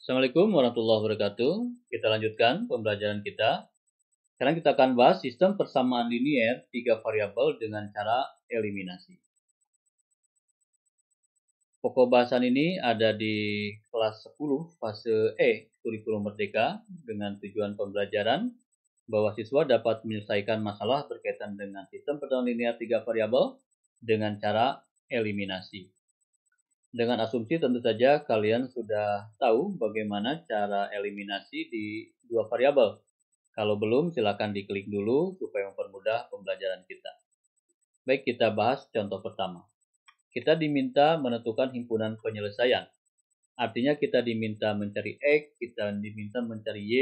Assalamualaikum warahmatullahi wabarakatuh. Kita lanjutkan pembelajaran kita. Sekarang kita akan bahas sistem persamaan linier 3 variabel dengan cara eliminasi. Pokok bahasan ini ada di kelas 10 fase E kurikulum merdeka dengan tujuan pembelajaran bahwa siswa dapat menyelesaikan masalah berkaitan dengan sistem persamaan linier 3 variabel dengan cara eliminasi. Dengan asumsi tentu saja kalian sudah tahu bagaimana cara eliminasi di dua variabel. Kalau belum, silakan diklik dulu supaya mempermudah pembelajaran kita. Baik, kita bahas contoh pertama. Kita diminta menentukan himpunan penyelesaian. Artinya kita diminta mencari X, kita diminta mencari Y,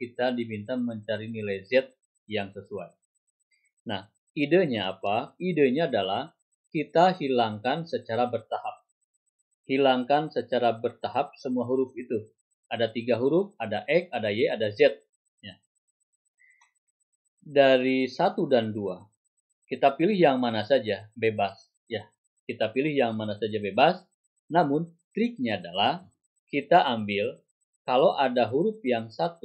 kita diminta mencari nilai Z yang sesuai. Nah, idenya apa? Idenya adalah kita hilangkan secara bertahap. Hilangkan secara bertahap semua huruf itu. Ada 3 huruf, ada X, ada Y, ada Z. Ya. Dari 1 dan 2, kita pilih yang mana saja, bebas. Ya, kita pilih yang mana saja bebas. Namun, triknya adalah kita ambil, kalau ada huruf yang 1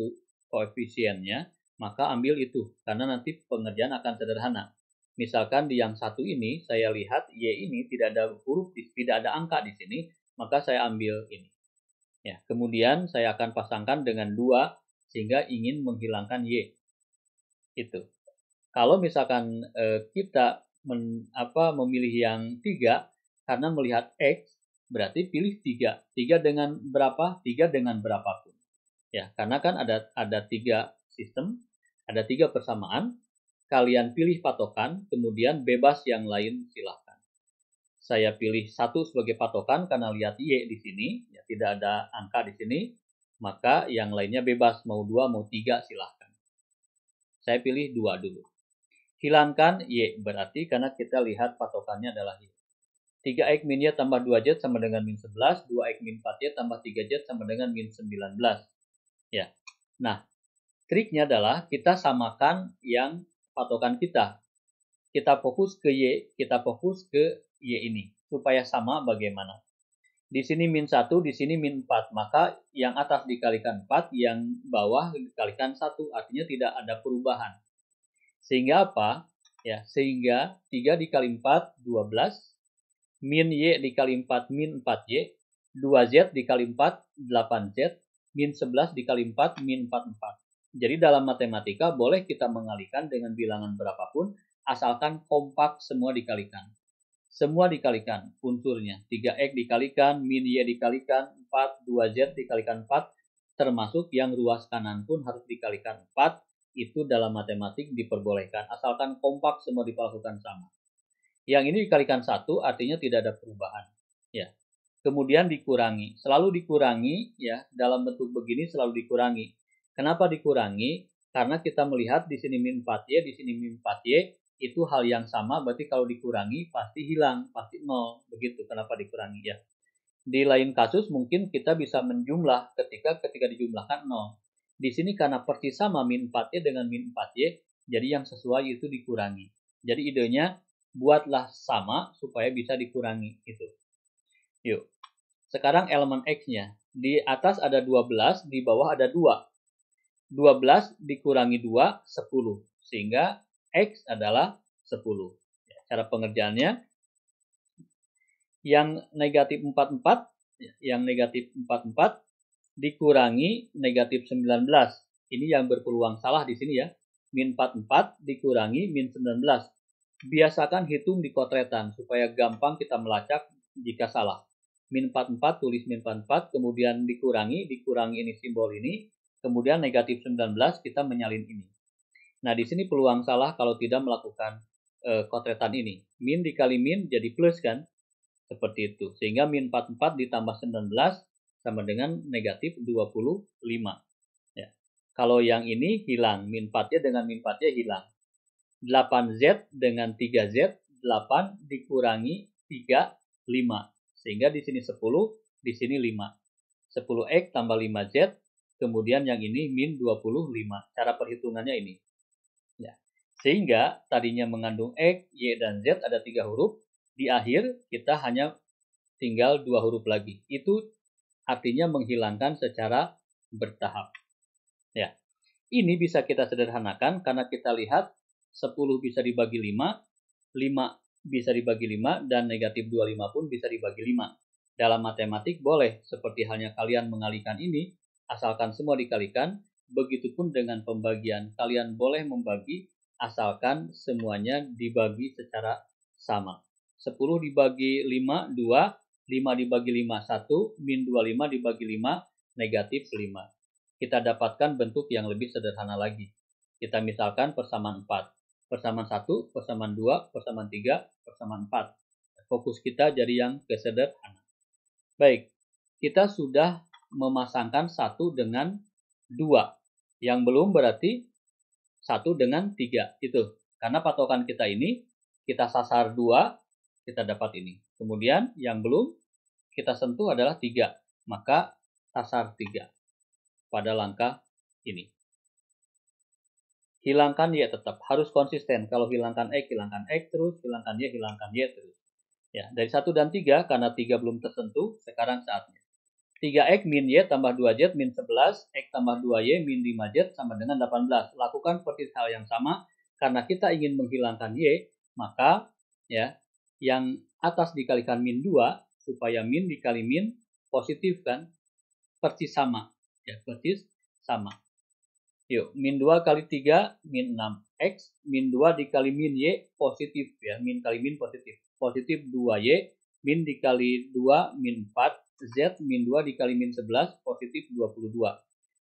koefisiennya, maka ambil itu. Karena nanti pengerjaan akan sederhana. Misalkan di yang 1 ini, saya lihat Y ini tidak ada huruf, tidak ada angka di sini, maka saya ambil ini. Ya, kemudian saya akan pasangkan dengan 2 sehingga ingin menghilangkan Y. Itu. Kalau misalkan kita memilih yang 3 karena melihat X, berarti pilih 3. 3 dengan berapa? 3 dengan berapapun. Ya, karena kan ada 3 sistem, ada 3 persamaan. Kalian pilih patokan, kemudian bebas yang lain silahkan. Saya pilih 1 sebagai patokan karena lihat Y di sini, ya tidak ada angka di sini, maka yang lainnya bebas, mau 2, mau 3 silahkan. Saya pilih 2 dulu. Hilangkan Y, berarti karena kita lihat patokannya adalah Y. 3X min Y tambah 2Z sama dengan min 11, 2X min 4Y tambah 3Z sama dengan min 19. Ya. Nah, triknya adalah kita samakan yang patokan kita. Kita fokus ke Y, kita fokus ke Y ini. Supaya sama bagaimana. Di sini min 1, di sini min 4. Maka yang atas dikalikan 4, yang bawah dikalikan 1. Artinya tidak ada perubahan. Sehingga apa? Ya, sehga 3 dikali 4, 12. Min Y dikali 4, min 4Y. 2Z dikali 4, 8Z. Min 11 dikali 4, min 44. Jadi dalam matematika boleh kita mengalihkan dengan bilangan berapapun, asalkan kompak semua dikalikan. Semua dikalikan unsurnya. 3X dikalikan, min Y dikalikan 4, 2Z dikalikan 4, termasuk yang ruas kanan pun harus dikalikan 4. Itu dalam matematik diperbolehkan, asalkan kompak semua diperlakukan sama. Yang ini dikalikan 1 artinya tidak ada perubahan. Ya. Kemudian dikurangi, selalu dikurangi ya, dalam bentuk begini selalu dikurangi. Kenapa dikurangi? Karena kita melihat di sini min 4Y, di sini min 4Y, itu hal yang sama, berarti kalau dikurangi pasti hilang, pasti 0. Begitu kenapa dikurangi ya. Di lain kasus mungkin kita bisa menjumlah ketika dijumlahkan 0. Di sini karena persis sama min 4Y dengan min 4Y, jadi yang sesuai itu dikurangi. Jadi idenya buatlah sama supaya bisa dikurangi itu. Yuk. Sekarang elemen X-nya. Di atas ada 12, di bawah ada 2. 12 dikurangi 2, 10. Sehingga X adalah 10. Cara pengerjaannya, yang negatif 44, yang negatif 44 dikurangi negatif 19. Ini yang berpeluang salah di sini ya. Min 44 dikurangi min 19. Biasakan hitung di kotretan supaya gampang kita melacak jika salah. Min 44 tulis min 44, kemudian dikurangi ini simbol ini, kemudian negatif 19 kita menyalin ini. Nah, di sini peluang salah kalau tidak melakukan kotretan ini. Min dikali min jadi plus kan? Seperti itu. Sehingga min 44 ditambah 19 sama dengan negatif 25. Ya. Kalau yang ini hilang, min 4Y dengan min 4Y hilang. 8Z dengan 3Z, 8 dikurangi 3, 5. Sehingga di sini 10, di sini 5. 10X tambah 5Z, kemudian yang ini min 25. Cara perhitungannya ini. Ya. Sehingga tadinya mengandung X, Y, dan Z ada 3 huruf. Di akhir kita hanya tinggal 2 huruf lagi. Itu artinya menghilangkan secara bertahap. Ya. Ini bisa kita sederhanakan karena kita lihat 10 bisa dibagi 5, 5 bisa dibagi 5, dan negatif 25 pun bisa dibagi 5. Dalam matematik boleh, seperti halnya kalian mengalikan ini, asalkan semua dikalikan, begitupun dengan pembagian. Kalian boleh membagi, asalkan semuanya dibagi secara sama. 10 dibagi 5, 2, 5 dibagi 5, 1, min 25 dibagi 5, negatif 5. Kita dapatkan bentuk yang lebih sederhana lagi. Kita misalkan persamaan 4. Persamaan 1, persamaan 2, persamaan 3, persamaan 4. Fokus kita jadi yang kesederhana. Baik, kita sudah memasangkan 1 dengan 2. Yang belum berarti 1 dengan 3. Itu. Karena patokan kita ini, kita sasar 2, kita dapat ini. Kemudian yang belum kita sentuh adalah 3. Maka sasar 3 pada langkah ini. Hilangkan Y tetap. Harus konsisten. Kalau hilangkan X terus. Hilangkan Y terus. Ya, dari 1 dan 3, karena 3 belum tersentuh, sekarang saatnya. 3X min Y tambah 2Z min 11, X tambah 2Y min 5Z sama dengan 18. Lakukan seperti hal yang sama. Karena kita ingin menghilangkan Y, maka ya, yang atas dikalikan min 2, supaya min dikali min positif kan, persis sama. Ya, persis sama. Yuk, min 2 kali 3, min 6x, min 2 dikali min Y, positif ya, min kali min positif. Positif 2Y, min dikali 2, min 4, Z, min 2 dikali min 11, positif 22.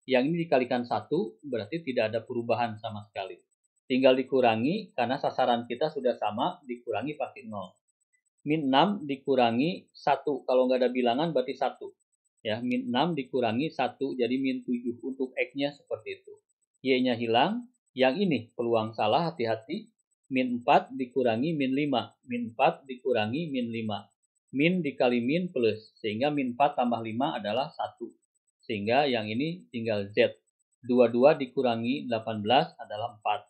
Yang ini dikalikan 1, berarti tidak ada perubahan sama sekali. Tinggal dikurangi, karena sasaran kita sudah sama, dikurangi pasti 0. Min 6 dikurangi 1, kalau nggak ada bilangan berarti 1. Ya, min 6 dikurangi 1, jadi min 7. Untuk X-nya seperti itu. Y-nya hilang, yang ini peluang salah, hati-hati. Min 4 dikurangi min 5, min 4 dikurangi min 5. Min dikali min plus, sehingga min 4 tambah 5 adalah 1. Sehingga yang ini tinggal Z. 22 dikurangi 18 adalah 4.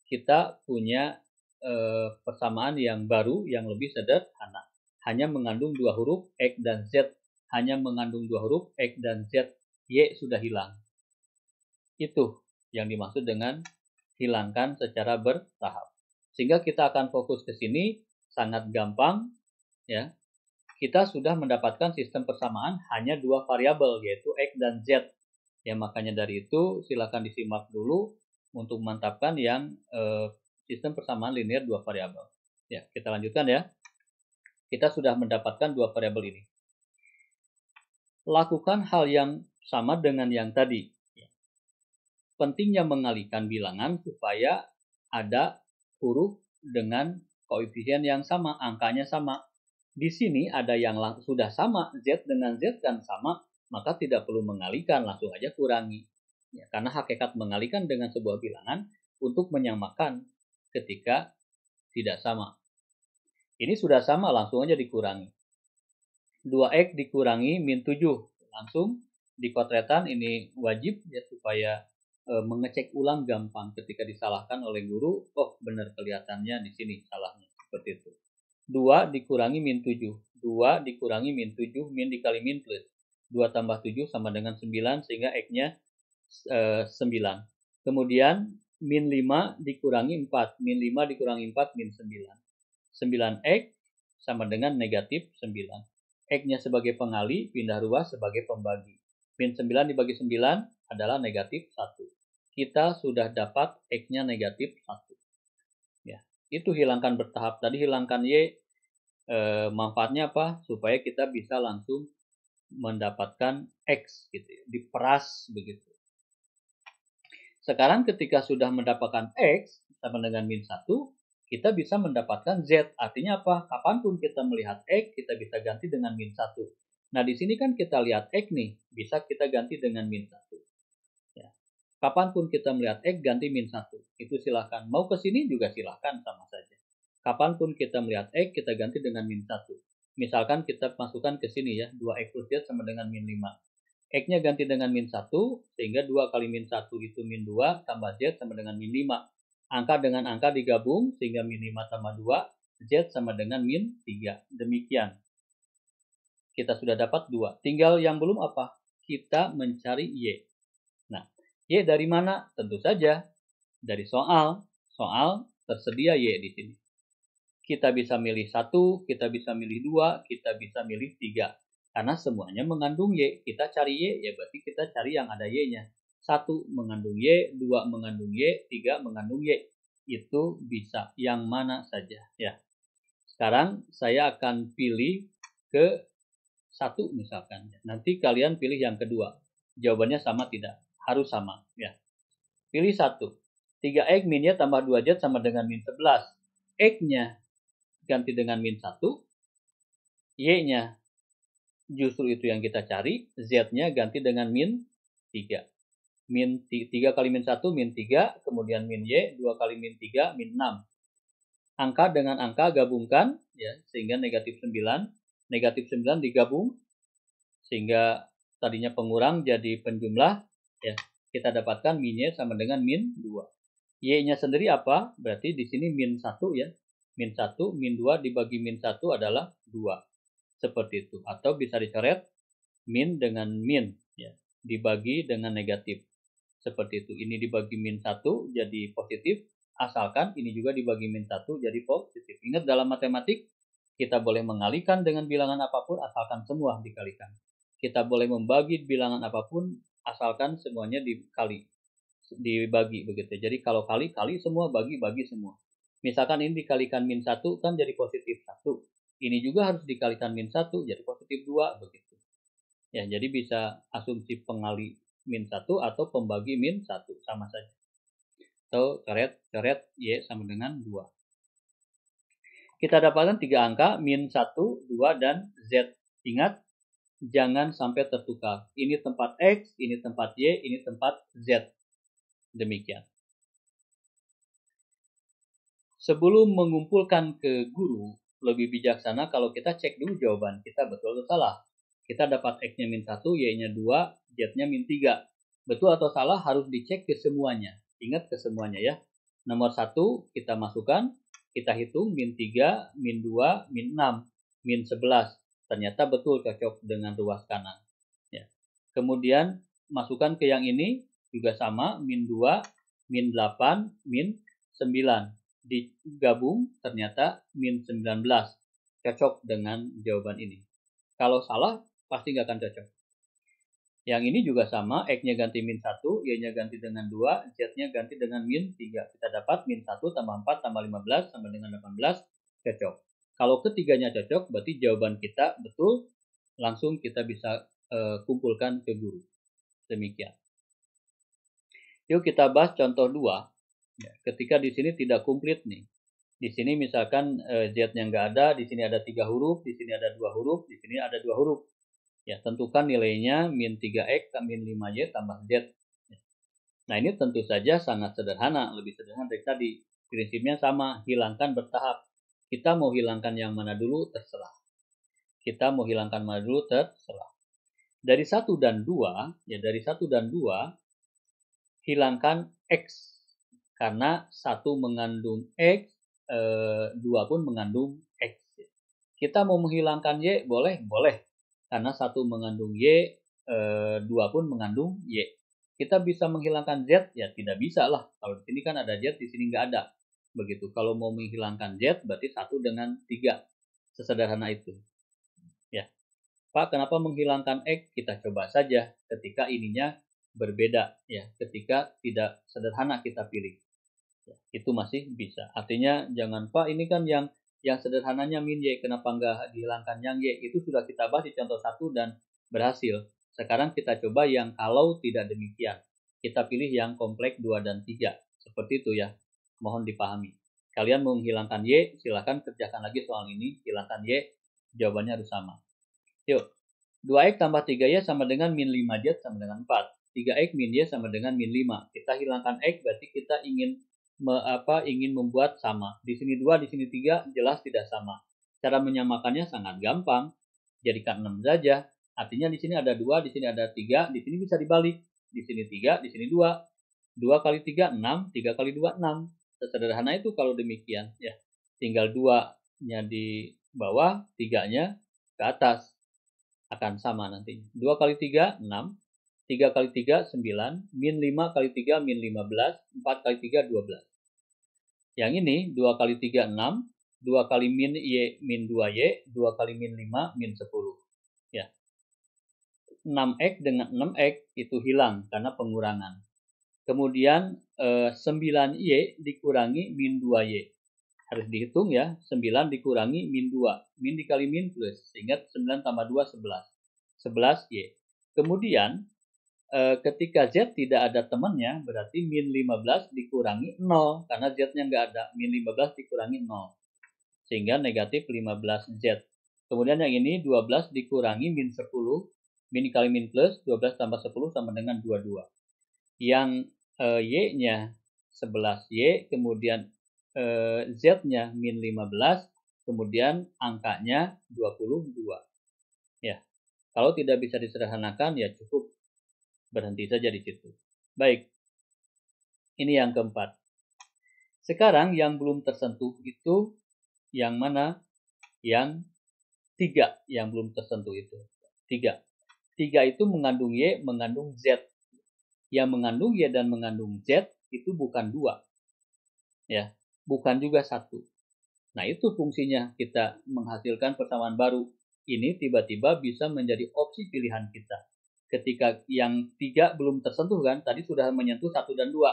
Kita punya persamaan yang baru, yang lebih sederhana. Hanya mengandung 2 huruf X dan Z. Hanya mengandung 2 huruf X dan Z. Y sudah hilang. Itu yang dimaksud dengan hilangkan secara bertahap. Sehingga kita akan fokus ke sini, sangat gampang. Ya. Kita sudah mendapatkan sistem persamaan hanya 2 variabel, yaitu X dan Z. Ya, makanya dari itu silakan disimak dulu untuk memantapkan yang sistem persamaan linear 2 variabel. Ya, kita lanjutkan ya. Kita sudah mendapatkan 2 variabel ini. Lakukan hal yang sama dengan yang tadi. Pentingnya mengalihkan bilangan supaya ada huruf dengan koefisien yang sama, angkanya sama. Di sini ada yang sudah sama, Z dengan Z kan sama, maka tidak perlu mengalihkan, langsung aja kurangi. Ya, karena hakikat mengalihkan dengan sebuah bilangan untuk menyamakan ketika tidak sama. Ini sudah sama, langsung aja dikurangi. 2X dikurangi min 7. Langsung di kotretan ini wajib ya, supaya mengecek ulang gampang ketika disalahkan oleh guru. Oh, benar kelihatannya di sini salahnya. Seperti itu. 2 dikurangi min 7. 2 dikurangi min 7, min dikali min plus. 2 tambah 7 sama dengan 9, sehingga X-nya 9. Kemudian min 5 dikurangi 4. Min 5 dikurangi 4, min 9. 9X sama dengan negatif 9. X-nya sebagai pengali, pindah ruas sebagai pembagi. Min 9 dibagi 9 adalah negatif 1. Kita sudah dapat X-nya negatif 1. Ya, itu hilangkan bertahap. Tadi hilangkan Y, manfaatnya apa? Supaya kita bisa langsung mendapatkan X, gitu ya, diperas begitu. Sekarang ketika sudah mendapatkan X sama dengan min 1, kita bisa mendapatkan Z. Artinya apa? Kapanpun kita melihat X, kita bisa ganti dengan min 1. Nah, di sini kan kita lihat X nih, bisa kita ganti dengan min 1. Ya. Kapanpun kita melihat X, ganti min 1. Itu silahkan. Mau ke sini juga silahkan, sama saja. Kapanpun kita melihat X, kita ganti dengan min 1. Misalkan kita masukkan ke sini ya, 2X plus Z sama dengan min 5. X-nya ganti dengan min 1, sehingga 2 kali min 1 itu min 2, tambah Z sama dengan min 5. Angka dengan angka digabung, sehingga min 5 tambah 2, Z sama dengan min 3. Demikian. Kita sudah dapat 2. Tinggal yang belum apa? Kita mencari Y. Nah, Y dari mana? Tentu saja dari soal. Soal tersedia Y di sini. Kita bisa milih 1, kita bisa milih 2, kita bisa milih 3. Karena semuanya mengandung Y. Kita cari Y, ya berarti kita cari yang ada Y-nya. 1 mengandung Y, 2 mengandung Y, 3 mengandung Y. Itu bisa yang mana saja. Ya. Sekarang saya akan pilih ke 1 misalkan. Nanti kalian pilih yang kedua. Jawabannya sama tidak? Harus sama. Ya. Pilih 1. 3X min Y tambah 2Z sama dengan min 11. X-nya ganti dengan min 1. Y-nya justru itu yang kita cari. Z-nya ganti dengan min 3. Min 3 kali min 1, min 3. Kemudian min Y. 2 kali min 3, min 6. Angka dengan angka gabungkan. Ya, sehingga negatif 9. Negatif 9 digabung. Sehingga tadinya pengurang jadi penjumlah. Ya, kita dapatkan min Y sama dengan min 2. Y-nya sendiri apa? Berarti di sini min 1 ya. Min 1, min 2 dibagi min 1 adalah 2. Seperti itu. Atau bisa dicoret min dengan min. Ya, dibagi dengan negatif. Seperti itu. Ini dibagi min 1 jadi positif. Asalkan ini juga dibagi min 1 jadi positif. Ingat dalam matematik, kita boleh mengalihkan dengan bilangan apapun asalkan semua dikalikan. Kita boleh membagi bilangan apapun asalkan semuanya dibagi begitu. Jadi kalau kali semua, bagi semua. Misalkan ini dikalikan min 1 kan jadi positif 1. Ini juga harus dikalikan min 1 jadi positif 2 begitu. Ya, jadi bisa asumsi pengali min 1 atau pembagi min 1 sama saja. Atau coret Y sama dengan 2. Kita dapatkan 3 angka min 1, 2 dan Z. Ingat jangan sampai tertukar. Ini tempat X, ini tempat Y, ini tempat Z. Demikian. Sebelum mengumpulkan ke guru, lebih bijaksana kalau kita cek dulu jawaban kita betul atau salah. Kita dapat X-nya min 1, Y-nya 2, Z-nya min 3. Betul atau salah harus dicek ke semuanya. Ingat ke semuanya ya. Nomor 1 kita masukkan, kita hitung min 3, min 2, min 6, min 11. Ternyata betul cocok dengan ruas kanan. Ya. Kemudian masukkan ke yang ini juga sama, min 2, min 8, min 9. Digabung ternyata min 19. Cocok dengan jawaban ini. Kalau salah pasti nggak akan cocok. Yang ini juga sama, X-nya ganti min 1, Y-nya ganti dengan 2, Z-nya ganti dengan min 3. Kita dapat min 1 tambah 4 tambah 15 sama dengan 18, cocok. Kalau ketiganya cocok, berarti jawaban kita betul, langsung kita bisa kumpulkan ke guru. Demikian. Yuk kita bahas contoh 2. Ya, ketika di sini tidak komplit nih. Di sini misalkan Z-nya nggak ada, di sini ada 3 huruf, di sini ada 2 huruf, di sini ada 2 huruf. Ya, tentukan nilainya min 3X min 5Y tambah Z. Nah, ini tentu saja sangat sederhana, lebih sederhana dari tadi. Prinsipnya sama, hilangkan bertahap. Kita mau hilangkan yang mana dulu, terserah. Kita mau hilangkan mana dulu, terserah. Dari 1 dan 2, ya dari 1 dan 2, hilangkan X. Karena 1 mengandung X, 2 pun mengandung X. Kita mau menghilangkan Y, boleh? Boleh. Karena 1 mengandung Y, 2 pun mengandung Y. Kita bisa menghilangkan Z? Ya tidak bisa lah. Kalau di sini kan ada Z, di sini nggak ada. Begitu. Kalau mau menghilangkan Z, berarti 1 dengan 3. Sesederhana itu. Ya. Pak, kenapa menghilangkan X? Kita coba saja ketika ininya berbeda. Ya, ketika tidak sederhana kita pilih. Ya, itu masih bisa. Artinya jangan, Pak, ini kan yang sederhananya min Y, kenapa nggak dihilangkan yang Y? Itu sudah kita bahas di contoh 1 dan berhasil. Sekarang kita coba yang kalau tidak demikian. Kita pilih yang kompleks 2 dan 3. Seperti itu ya. Mohon dipahami. Kalian mau menghilangkan Y, silahkan kerjakan lagi soal ini. Hilangkan Y, jawabannya harus sama. Yuk. 2X tambah 3Y sama dengan min 5Z sama dengan 4. 3X min Y sama dengan min 5. Kita hilangkan X, berarti kita ingin membuat sama. Di sini 2, di sini 3, jelas tidak sama. Cara menyamakannya sangat gampang. Jadikan 6 saja. Artinya di sini ada 2, di sini ada 3, di sini bisa dibalik. Di sini 3, di sini 2. 2 kali 3, 6, 3 kali 2, 6. Sesederhana itu kalau demikian. Ya, tinggal 2-nya di bawah, 3-nya ke atas. akan sama nantinya. 2 kali 3, 6. 3 kali 3, 9. Min 5 kali 3, min 15. 4 kali 3, 12. Yang ini 2 kali 3, 6. 2 kali min Y, min 2Y. 2 kali min 5, min 10. Ya. 6X dengan 6X itu hilang karena pengurangan. Kemudian 9Y dikurangi min 2Y. Harus dihitung ya, 9 dikurangi min 2. Min dikali min plus. Ingat 9 tambah 2, 11. 11Y. Kemudian ketika Z tidak ada temannya, berarti min 15 dikurangi 0. Karena Z-nya nggak ada. Min 15 dikurangi 0. Sehingga negatif 15Z. Kemudian yang ini 12 dikurangi min 10. Min dikali min plus, 12 tambah 10 sama dengan 22. Yang Y-nya 11Y, kemudian Z-nya min 15, kemudian angkanya 22. Ya, kalau tidak bisa disederhanakan, ya cukup berhenti saja di situ. Baik, ini yang keempat. Sekarang yang belum tersentuh itu yang mana? Yang 3 yang belum tersentuh itu. 3. 3 itu mengandung Y, mengandung Z. Yang mengandung Y dan mengandung Z itu bukan 2. Ya, bukan juga 1. Nah, itu fungsinya kita menghasilkan persamaan baru. Ini tiba-tiba bisa menjadi opsi pilihan kita. Ketika yang 3 belum tersentuh kan, tadi sudah menyentuh 1 dan 2.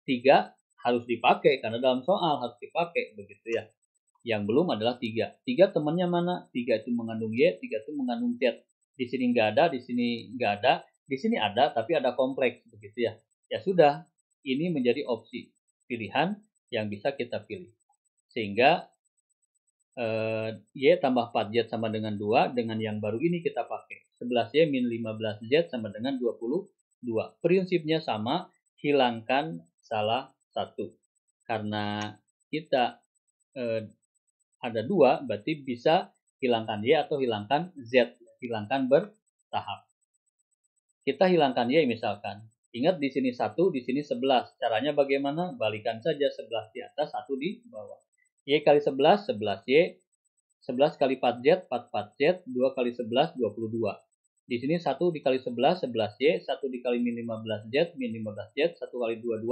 3 harus dipakai karena dalam soal harus dipakai begitu ya. Yang belum adalah 3. 3 temannya mana? 3 itu mengandung Y, 3 itu mengandung Z. Di sini nggak ada, di sini nggak ada, di sini ada, tapi ada kompleks begitu ya. Ya sudah, ini menjadi opsi pilihan yang bisa kita pilih. Sehingga Y tambah 4Z sama dengan 2, dengan yang baru ini kita pakai. 11Y min 15Z sama dengan 22. Prinsipnya sama, hilangkan salah satu. Karena kita ada 2, berarti bisa hilangkan Y atau hilangkan Z. Hilangkan bertahap. Kita hilangkan Y misalkan. Ingat di sini 1, di sini 11. Caranya bagaimana? Balikan saja 11 di atas, 1 di bawah. Y kali 11, 11Y. 11 kali 4Z, 4Z. 2 kali 11, 22. Di sini 1 dikali 11, 11Y. 1 dikali min 15Z, min 15Z. 1 kali 22,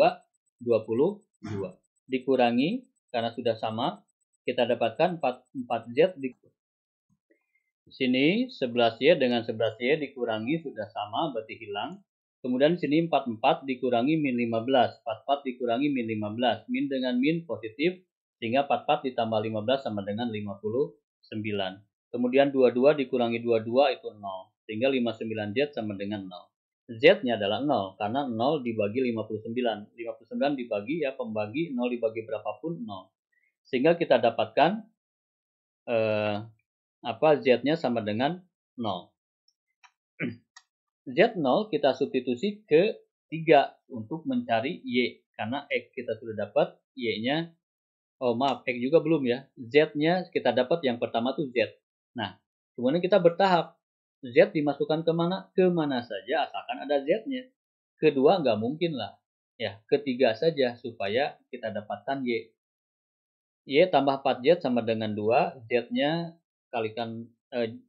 22. Dikurangi, karena sudah sama, kita dapatkan 4Z dikurangi. Sini 11Y dengan 11Y dikurangi sudah sama, berarti hilang. Kemudian sini 44 dikurangi min 15. 44 dikurangi min 15. Min dengan min positif, sehingga 44 ditambah 15 sama dengan 59. Kemudian 22 dikurangi 22 itu 0. Sehingga 59Z sama dengan 0. Z-nya adalah 0, karena 0 dibagi 59. 59 dibagi, ya pembagi, 0 dibagi berapapun 0. Sehingga kita dapatkan Z-nya sama dengan 0. Z0 kita substitusi ke 3 untuk mencari Y. Karena X kita sudah dapat, Y-nya, X juga belum ya. Z-nya kita dapat yang pertama tuh Z. Nah, kemudian kita bertahap. Z dimasukkan kemana? Kemana saja asalkan ada Z-nya. Kedua nggak mungkin lah. Ya, ketiga saja supaya kita dapatkan Y. Y tambah 4Z sama dengan 2. Z-nya kalikan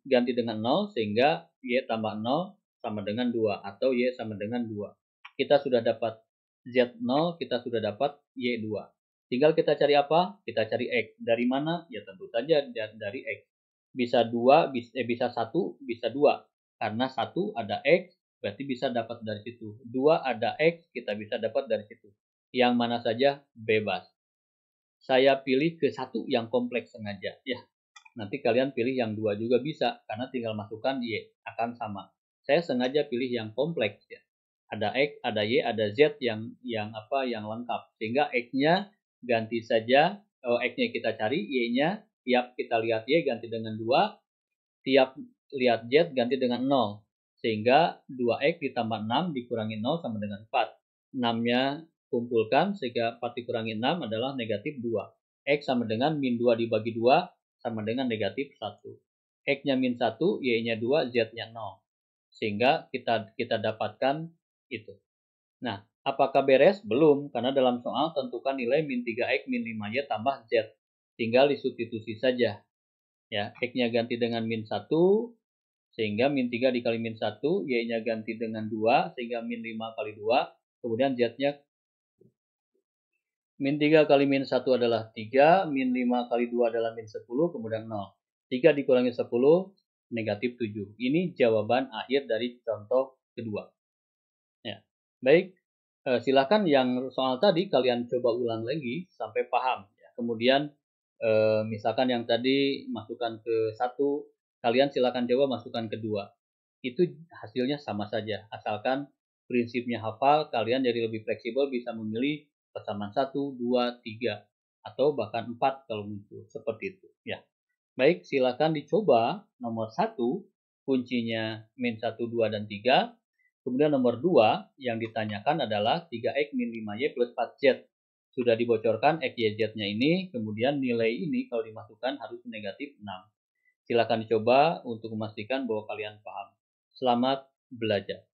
ganti dengan 0 sehingga Y tambah 0 sama dengan 2 atau Y sama dengan 2. Kita sudah dapat Z0, kita sudah dapat Y2. Tinggal kita cari apa? Kita cari X. Dari mana? Ya tentu saja dari X. Bisa 2, bisa 1, bisa 2. Karena 1 ada X, berarti bisa dapat dari situ. 2 ada X, kita bisa dapat dari situ. Yang mana saja bebas. Saya pilih ke 1 yang kompleks sengaja. Ya, nanti kalian pilih yang 2 juga bisa, karena tinggal masukkan Y, akan sama. Saya sengaja pilih yang kompleks ya. Ada X, ada Y, ada Z yang lengkap. Sehingga X-nya ganti saja, X-nya kita cari, Y-nya tiap kita lihat Y ganti dengan 2, tiap lihat Z ganti dengan 0. Sehingga 2X ditambah 6 dikurangi 0 sama dengan 4. 6-nya kumpulkan sehingga 4 dikurangi 6 adalah negatif 2. X sama dengan min 2 dibagi 2 sama dengan negatif 1. X-nya min 1, Y-nya 2, Z-nya 0. Sehingga kita dapatkan itu. Nah, apakah beres? Belum, karena dalam soal tentukan nilai min 3X min 5Y tambah Z. Tinggal disubstitusi saja. Ya, X-nya ganti dengan min 1, Sehingga min 3 dikali min 1, Y-nya ganti dengan 2, sehingga min 5 kali 2, kemudian Z-nya min 3 kali min 1 adalah 3, min 5 kali 2 adalah min 10, kemudian 0. 3 dikurangi 10, negatif 7. Ini jawaban akhir dari contoh kedua. Ya. Baik, silakan yang soal tadi kalian coba ulang lagi sampai paham. Ya. Kemudian misalkan yang tadi masukkan ke 1, kalian silakan coba masukkan ke 2. Itu hasilnya sama saja. Asalkan prinsipnya hafal, kalian jadi lebih fleksibel bisa memilih persamaan 1, 2, 3, atau bahkan 4 kalau muncul. Seperti itu. Ya. Baik, silakan dicoba nomor 1, kuncinya min 1, 2, dan 3. Kemudian nomor 2 yang ditanyakan adalah 3X min 5Y plus 4Z. Sudah dibocorkan X, Y, Z-nya ini, kemudian nilai ini kalau dimasukkan harus negatif 6. Silakan dicoba untuk memastikan bahwa kalian paham. Selamat belajar.